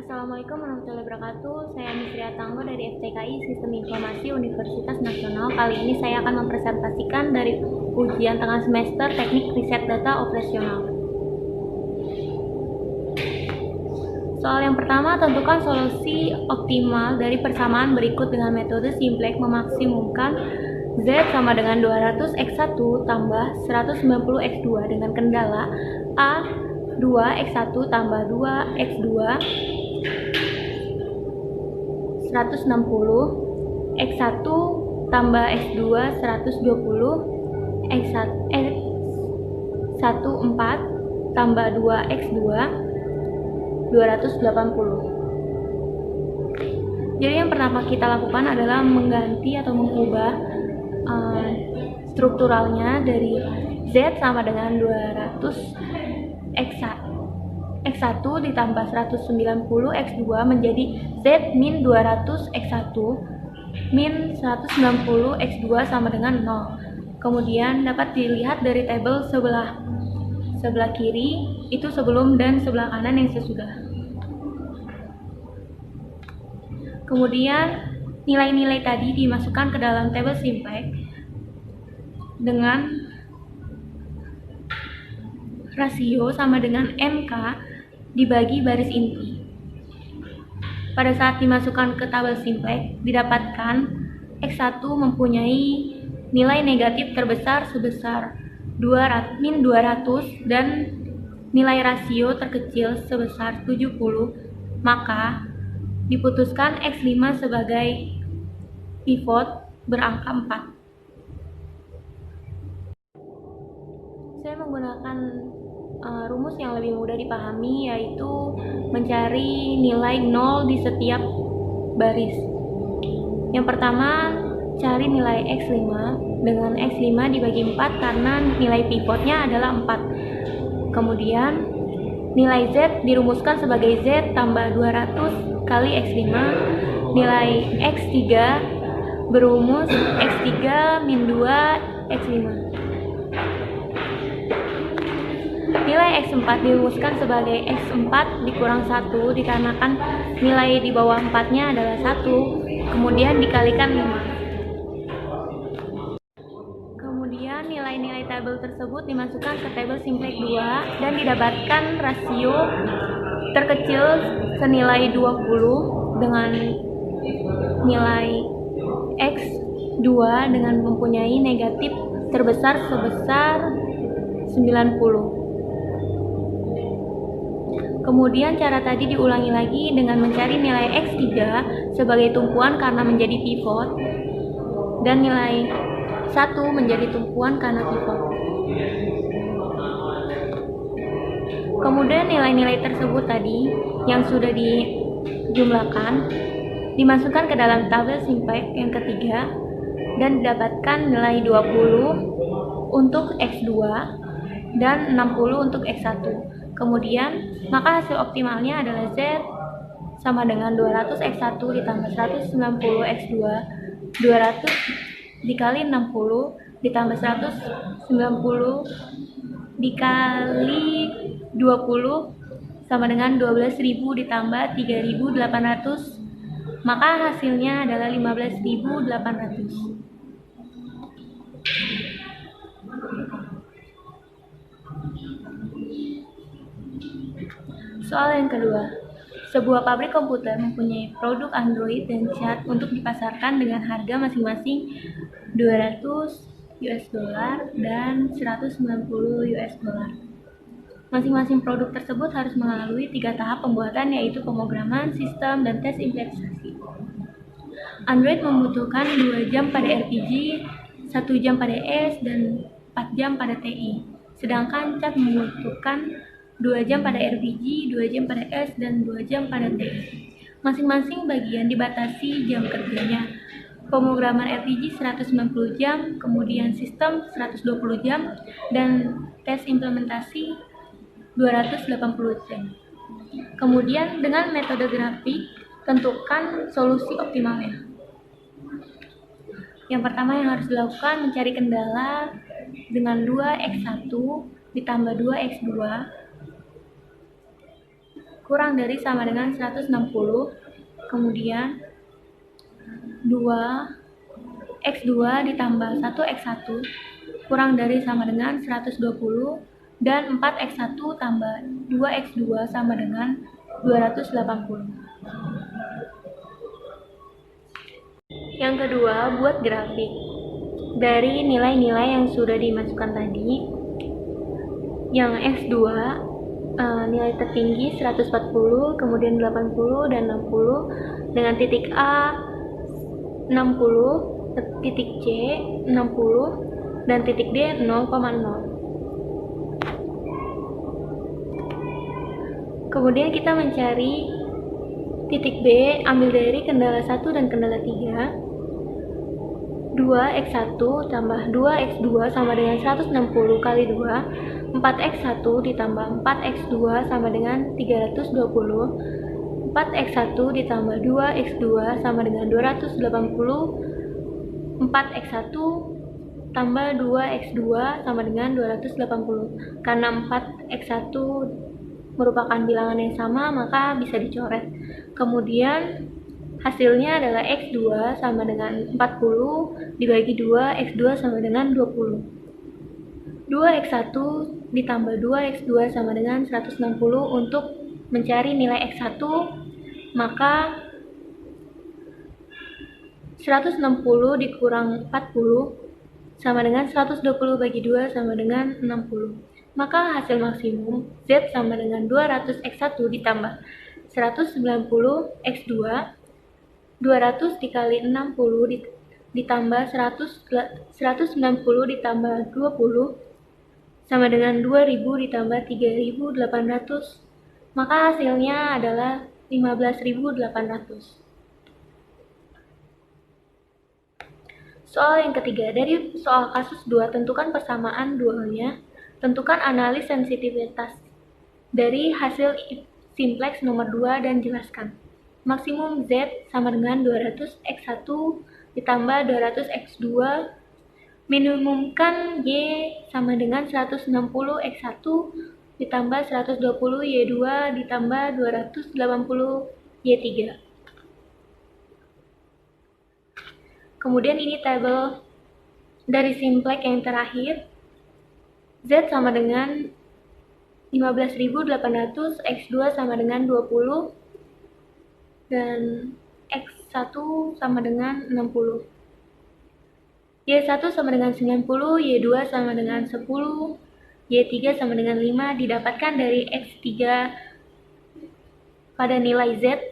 Assalamualaikum warahmatullahi wabarakatuh. Saya Misria Tanggo dari FTKI Sistem Informasi Universitas Nasional. Kali ini saya akan mempresentasikan dari ujian tengah semester Teknik Riset Data Operasional. Soal yang pertama, tentukan solusi optimal dari persamaan berikut dengan metode Simplex memaksimumkan Z sama dengan 200x1 tambah 190x2 dengan kendala A 2x1 tambah 2x2 160, x1 tambah x2 120, x1 4 tambah 2x2 280. Jadi yang pertama kita lakukan adalah mengganti atau mengubah strukturalnya dari Z sama dengan 200 x1 ditambah 190 x2 menjadi Z min 200 x1 min 190 x2 sama dengan 0. Kemudian dapat dilihat dari tabel sebelah kiri itu sebelum dan sebelah kanan yang sesudah. Kemudian nilai-nilai tadi dimasukkan ke dalam tabel Simplex dengan rasio sama dengan MK dibagi baris inti. Pada saat dimasukkan ke tabel Simplex, didapatkan X1 mempunyai nilai negatif terbesar sebesar min 200 dan nilai rasio terkecil sebesar 70, maka diputuskan X5 sebagai pivot berangka 4. Saya menggunakan rumus yang lebih mudah dipahami, yaitu mencari nilai 0 di setiap baris. Yang pertama, cari nilai X5 dengan X5 dibagi 4 karena nilai pivotnya adalah 4. Kemudian nilai Z dirumuskan sebagai Z tambah 200 kali X5. Nilai X3 berumus X3 min 2 X5. Nilai X4 dirumuskan sebagai X4 dikurang 1 dikarenakan nilai di bawah 4-nya adalah 1, kemudian dikalikan 5. Kemudian nilai-nilai tabel tersebut dimasukkan ke tabel Simplex 2 dan didapatkan rasio terkecil senilai 20 dengan nilai X2 dengan mempunyai negatif terbesar sebesar 90. Kemudian cara tadi diulangi lagi dengan mencari nilai X3 sebagai tumpuan karena menjadi pivot dan nilai 1 menjadi tumpuan karena pivot. Kemudian nilai-nilai tersebut tadi yang sudah dijumlahkan dimasukkan ke dalam tabel Simplex yang ketiga dan didapatkan nilai 20 untuk X2 dan 60 untuk X1. Kemudian, maka hasil optimalnya adalah Z sama dengan 200 X1 ditambah 190 X2, 200 dikali 60 ditambah 190 dikali 20 sama dengan 12.000 ditambah 3.800, maka hasilnya adalah 15.800. Soal yang kedua, sebuah pabrik komputer mempunyai produk Android dan chat untuk dipasarkan dengan harga masing-masing $200 dan $190. Masing-masing produk tersebut harus melalui 3 tahap pembuatan, yaitu pemrograman, sistem, dan tes implementasi. Android membutuhkan 2 jam pada RPG, 1 jam pada S, dan 4 jam pada TI. Sedangkan chat membutuhkan 2 jam pada RPG, 2 jam pada S, dan 2 jam pada TI. Masing-masing bagian dibatasi jam kerjanya. Pemrograman RPG 190 jam, kemudian sistem 120 jam, dan tes implementasi 280 jam. Kemudian dengan metode grafik, tentukan solusi optimalnya. Yang pertama yang harus dilakukan mencari kendala dengan 2x1 ditambah 2x2 kurang dari sama dengan 160, kemudian 2x2 ditambah 1x1 kurang dari sama dengan 120, dan 4x1 tambah 2x2 sama dengan 280. Yang kedua, buat grafik. Dari nilai-nilai yang sudah dimasukkan tadi, yang x2 nilai tertinggi 140, kemudian 80 dan 60, dengan titik A 60, titik C 60, dan titik D 0,0. Kemudian kita mencari titik B, ambil dari kendala 1 dan kendala 3. 2x1 tambah 2x2 sama dengan 160 kali 2. 4x1 ditambah 4x2 sama dengan 320. 4x1 ditambah 2x2 sama dengan 280. 4x1 tambah 2x2 sama dengan 280. Karena 4x1 merupakan bilangan yang sama, maka bisa dicoret. Kemudian hasilnya adalah x2 sama dengan 40 dibagi 2, x2 sama dengan 20. 2x1 ditambah 2x2 sama dengan 160. Untuk mencari nilai x1, maka 160 dikurang 40 sama dengan 120 bagi 2 sama dengan 60. Maka hasil maksimum Z sama dengan 200 x1 ditambah 190 x2, 200 dikali 60 ditambah 190 ditambah 20 sama dengan 2000 ditambah 3800. Maka hasilnya adalah 15800. Soal yang ketiga, dari soal kasus 2, tentukan persamaan dualnya. Tentukan analis sensitivitas dari hasil simplex nomor 2 dan jelaskan. Maksimum Z sama dengan 200 x1 ditambah 200 x2. Minimumkan Y sama dengan 160 x1 ditambah 120 Y2 ditambah 280 Y3. Kemudian ini tabel dari simplex yang terakhir. Z sama dengan 15.800, x2 sama dengan 20, dan x1 sama dengan 60. Y1 sama dengan 90, Y2 sama dengan 10, Y3 sama dengan 5 didapatkan dari x3 pada nilai Z,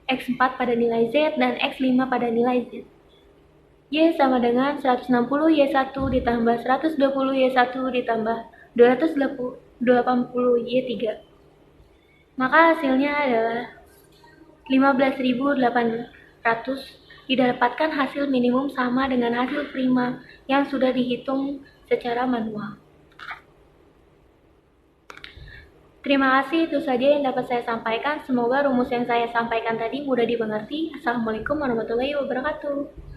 x4 pada nilai Z, dan x5 pada nilai Z. Y sama dengan 160 Y1 ditambah 120 Y1 ditambah 280 Y3. Maka hasilnya adalah 15.800. Didapatkan hasil minimum sama dengan hasil prima yang sudah dihitung secara manual. Terima kasih, itu saja yang dapat saya sampaikan. Semoga rumus yang saya sampaikan tadi mudah dimengerti. Assalamualaikum warahmatullahi wabarakatuh.